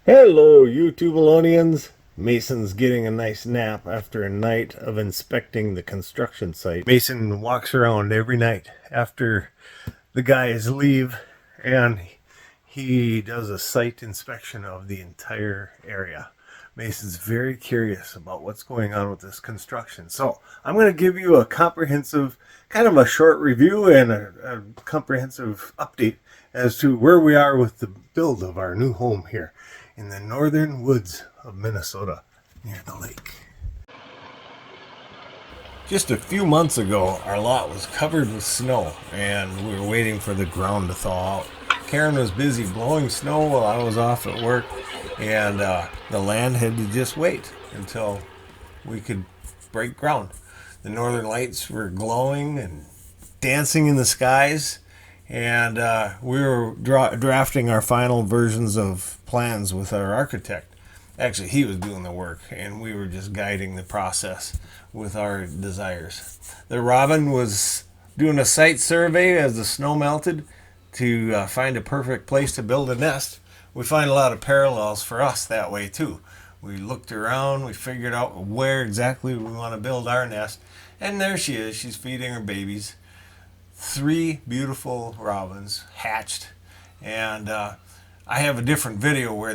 Hello, YouTubealonians. Mason's getting a nice nap after a night of inspecting the construction site. Mason walks around every night after the guys leave and he does a site inspection of the entire area. Mason's very curious about what's going on with this construction. So I'm going to give you a comprehensive, kind of a short review and a comprehensive update as to where we are with the build of our new home here in the northern woods of Minnesota near the lake. Just a few months ago, our lot was covered with snow and we were waiting for the ground to thaw out. Karen was busy blowing snow while I was off at work, and the land had to just wait until we could break ground. The northern lights were glowing and dancing in the skies, and we were drafting our final versions of plans with our architect. Actually, he was doing the work, and we were just guiding the process with our desires. The robin was doing a site survey as the snow melted to find a perfect place to build a nest. We find a lot of parallels for us that way too. We looked around, we figured out where exactly we want to build our nest, and there she is. She's feeding her babies. 3 beautiful robins hatched, and I have a different video where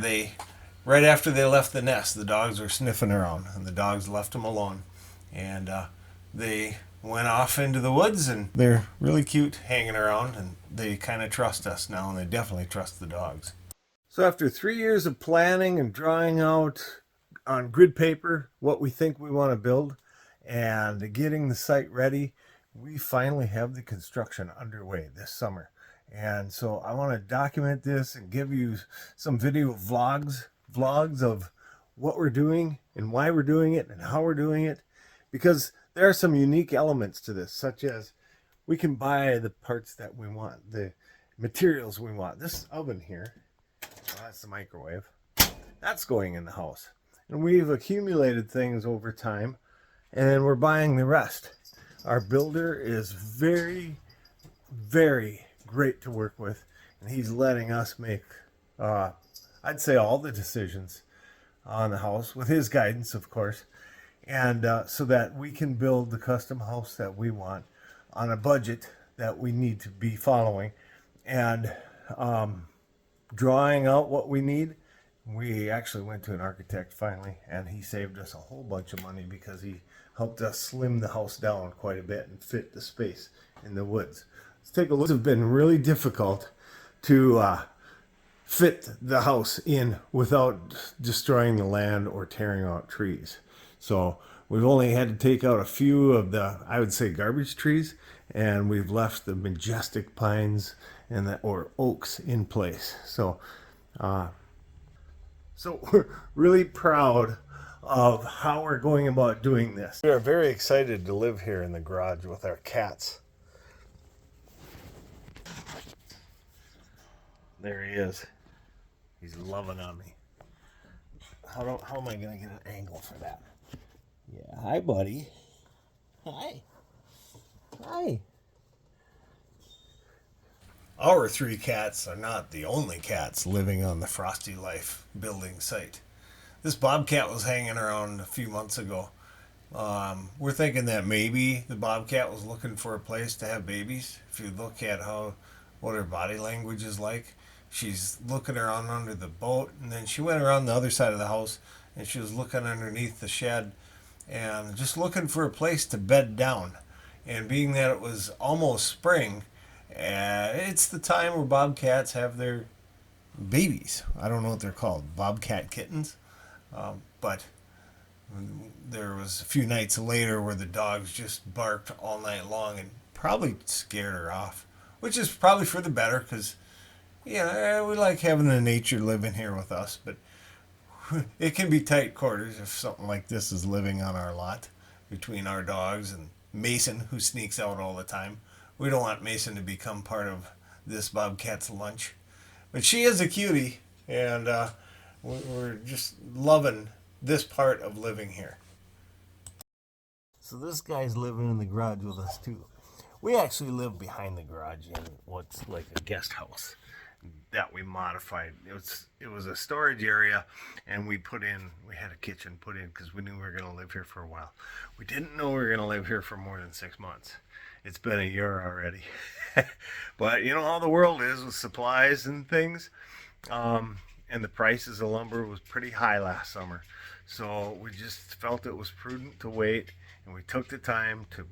right after they left the nest, the dogs were sniffing around, and the dogs left them alone, and they went off into the woods, and they're really cute hanging around, and they kind of trust us now, and they definitely trust the dogs. So after 3 years of planning and drawing out on grid paper what we think we want to build and getting the site ready, we finally have the construction underway this summer. And so I want to document this and give you some video vlogs of what we're doing and why we're doing it and how we're doing it, because there are some unique elements to this, such as we can buy the parts that we want, the materials we want. This oven here, well, that's the microwave, that's going in the house. And we've accumulated things over time, and we're buying the rest. Our builder is very, very great to work with, and he's letting us make, I'd say, all the decisions on the house, with his guidance, of course, and so that we can build the custom house that we want on a budget that we need to be following, and drawing out what we need. We actually went to an architect finally, and he saved us a whole bunch of money because he helped us slim the house down quite a bit and fit the space in the woods. Let's take a look. It's been really difficult to fit the house in without destroying the land or tearing out trees. So we've only had to take out a few of the, I would say, garbage trees, and we've left the majestic pines and or oaks in place. So we're really proud of how we're going about doing this. We are very excited to live here in the garage with our cats. There he is. He's loving on me. How am I going to get an angle for that? Yeah, hi, buddy. Hi. Hi. Our 3 cats are not the only cats living on the FROSTYLife building site. This bobcat was hanging around a few months ago. We're thinking that maybe the bobcat was looking for a place to have babies. If you look at what her body language is like, she's looking around under the boat, and then she went around the other side of the house, and she was looking underneath the shed and just looking for a place to bed down. And being that it was almost spring, it's the time where bobcats have their babies. I don't know what they're called, bobcat kittens. But there was a few nights later where the dogs just barked all night long and probably scared her off, which is probably for the better, because we like having the nature living here with us, but it can be tight quarters if something like this is living on our lot between our dogs and Mason, who sneaks out all the time. We don't want Mason to become part of this bobcat's lunch, but she is a cutie, and we're just loving this part of living here. So this guy's living in the garage with us too. We actually live behind the garage in what's like a guest house. that we modified. It was a storage area, and we had a kitchen put in because we knew we were going to live here for a while. We didn't know we were going to live here for more than 6 months. It's been a year already. But you know how the world is with supplies and things. And the prices of lumber was pretty high last summer. So we just felt it was prudent to wait, and we took the time to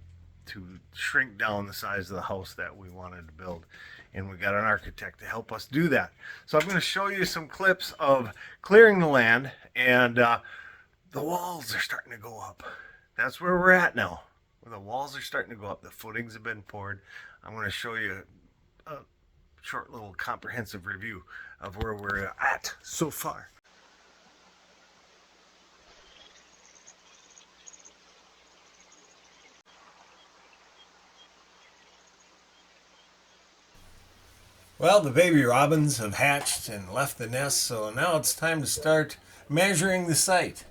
shrink down the size of the house that we wanted to build. And we got an architect to help us do that. So I'm going to show you some clips of clearing the land, and the walls are starting to go up. That's where we're at now. The walls are starting to go up. The footings have been poured. I'm going to show you a short little comprehensive review of where we're at so far. Well, the baby robins have hatched and left the nest, so now it's time to start measuring the site.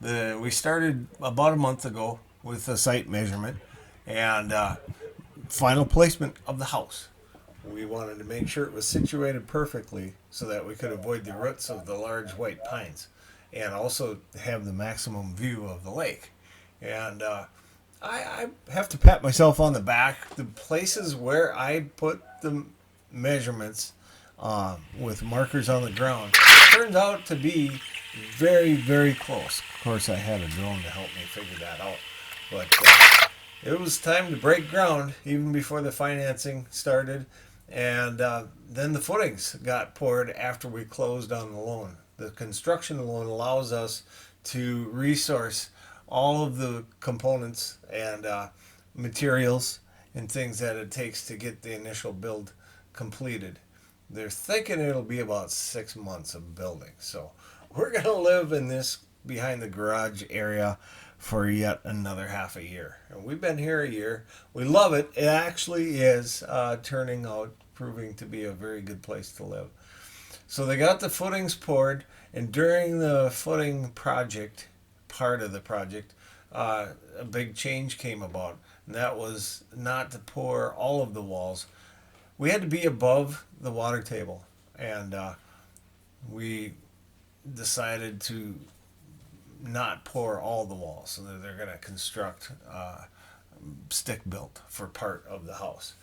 We started about a month ago with a site measurement and final placement of the house. We wanted to make sure it was situated perfectly so that we could avoid the roots of the large white pines and also have the maximum view of the lake. And I have to pat myself on the back. The places where I put the measurements with markers on the ground turns out to be very, very close. Of course, I had a drone to help me figure that out. But it was time to break ground even before the financing started. And then the footings got poured after we closed on the loan. The construction loan allows us to resource all of the components and materials and things that it takes to get the initial build completed. They're thinking it'll be about 6 months of building. So we're going to live in this behind the garage area for yet another half a year. And we've been here a year. We love it. It actually is turning out, proving to be a very good place to live. So they got the footings poured, and during the footing project, part of the project, a big change came about. And that was not to pour all of the walls. We had to be above the water table, and we decided to not pour all the walls. So they're going to construct stick built for part of the house.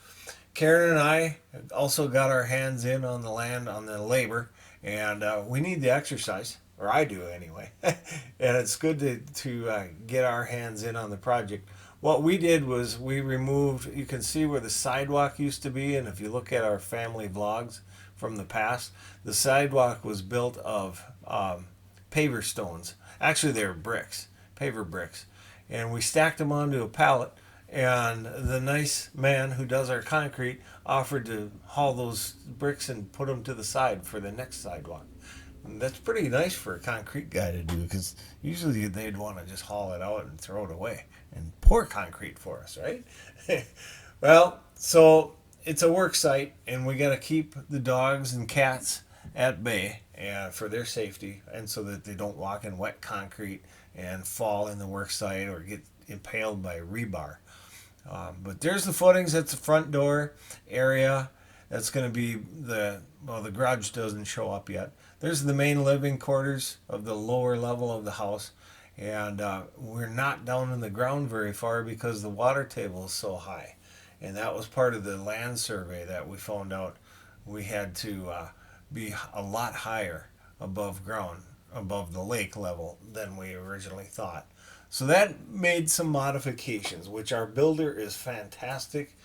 Karen and I also got our hands in on the land, on the labor, and we need the exercise, or I do anyway. And it's good to get our hands in on the project. What we did was we removed, you can see where the sidewalk used to be, and if you look at our family vlogs from the past, the sidewalk was built of paver stones. Actually, they were bricks, paver bricks. And we stacked them onto a pallet, and the nice man who does our concrete offered to haul those bricks and put them to the side for the next sidewalk. And that's pretty nice for a concrete guy to do, because usually they'd want to just haul it out and throw it away and pour concrete for us, right? Well, so it's a work site, and we got to keep the dogs and cats at bay and for their safety, and so that they don't walk in wet concrete and fall in the work site or get impaled by rebar. But there's the footings. That's the front door area. That's going to be the garage doesn't show up yet. There's the main living quarters of the lower level of the house. And we're not down in the ground very far because the water table is so high. And that was part of the land survey that we found out we had to be a lot higher above ground, above the lake level than we originally thought. So that made some modifications, which our builder is fantastic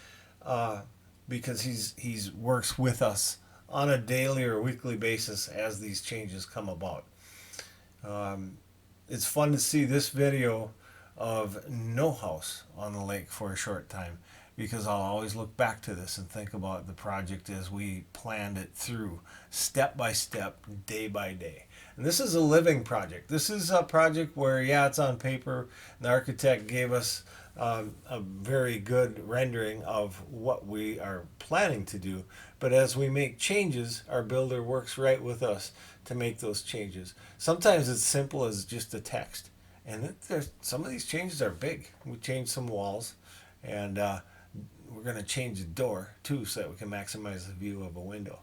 because he's works with us on a daily or weekly basis as these changes come about. It's fun to see this video of no house on the lake for a short time, because I'll always look back to this and think about the project as we planned it through, step by step, day by day. And this is a living project. This is a project where, yeah, it's on paper. The architect gave us a very good rendering of what we are planning to do. But as we make changes, our builder works right with us to make those changes. Sometimes it's simple as just a text. And some of these changes are big. We changed some walls, and we're going to change the door too so that we can maximize the view of a window.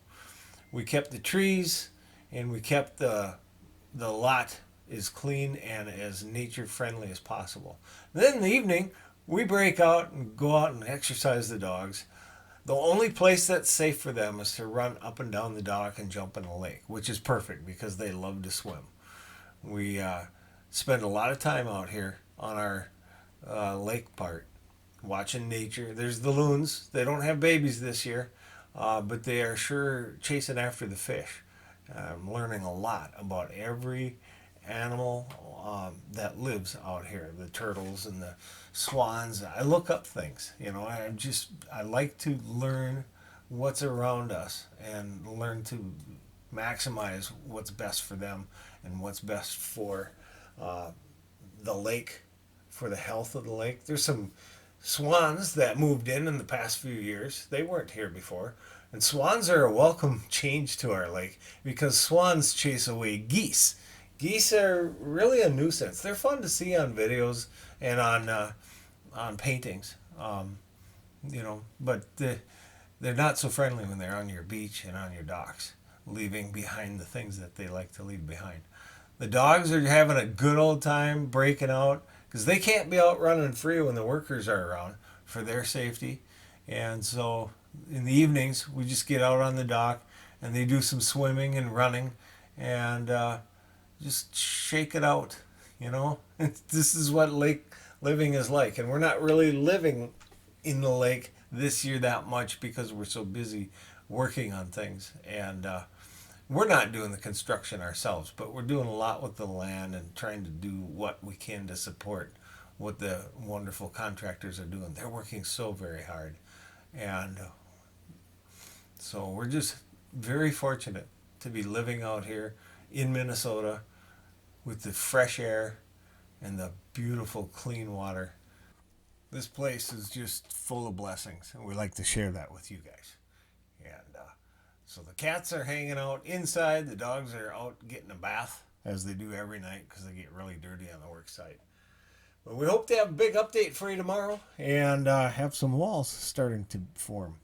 we kept the trees, and we kept the lot as clean and as nature friendly as possible. Then in the evening, we break out and go out and exercise the dogs. The only place that's safe for them is to run up and down the dock and jump in the lake, which is perfect because they love to swim. We spend a lot of time out here on our lake part, watching nature. There's the loons. They don't have babies this year, but they are sure chasing after the fish. I'm learning a lot about every animal that lives out here, the turtles and the swans. I look up things, I like to learn what's around us and learn to maximize what's best for them and what's best for the lake, for the health of the lake. There's some swans that moved in the past few years. They weren't here before. And swans are a welcome change to our lake because swans chase away geese. Geese are really a nuisance. They're fun to see on videos and on paintings, but they're not so friendly when they're on your beach and on your docks, leaving behind the things that they like to leave behind. The dogs are having a good old time breaking out because they can't be out running free when the workers are around for their safety. And so in the evenings, we just get out on the dock and they do some swimming and running and just shake it out. This is what lake living is like. And we're not really living in the lake this year that much because we're so busy working on things. And we're not doing the construction ourselves, but we're doing a lot with the land and trying to do what we can to support what the wonderful contractors are doing. They're working so very hard. And so we're just very fortunate to be living out here in Minnesota with the fresh air and the beautiful clean water. This place is just full of blessings, and we like to share that with you guys. And so the cats are hanging out inside. The dogs are out getting a bath, as they do every night because they get really dirty on the work site. But we hope to have a big update for you tomorrow and have some walls starting to form.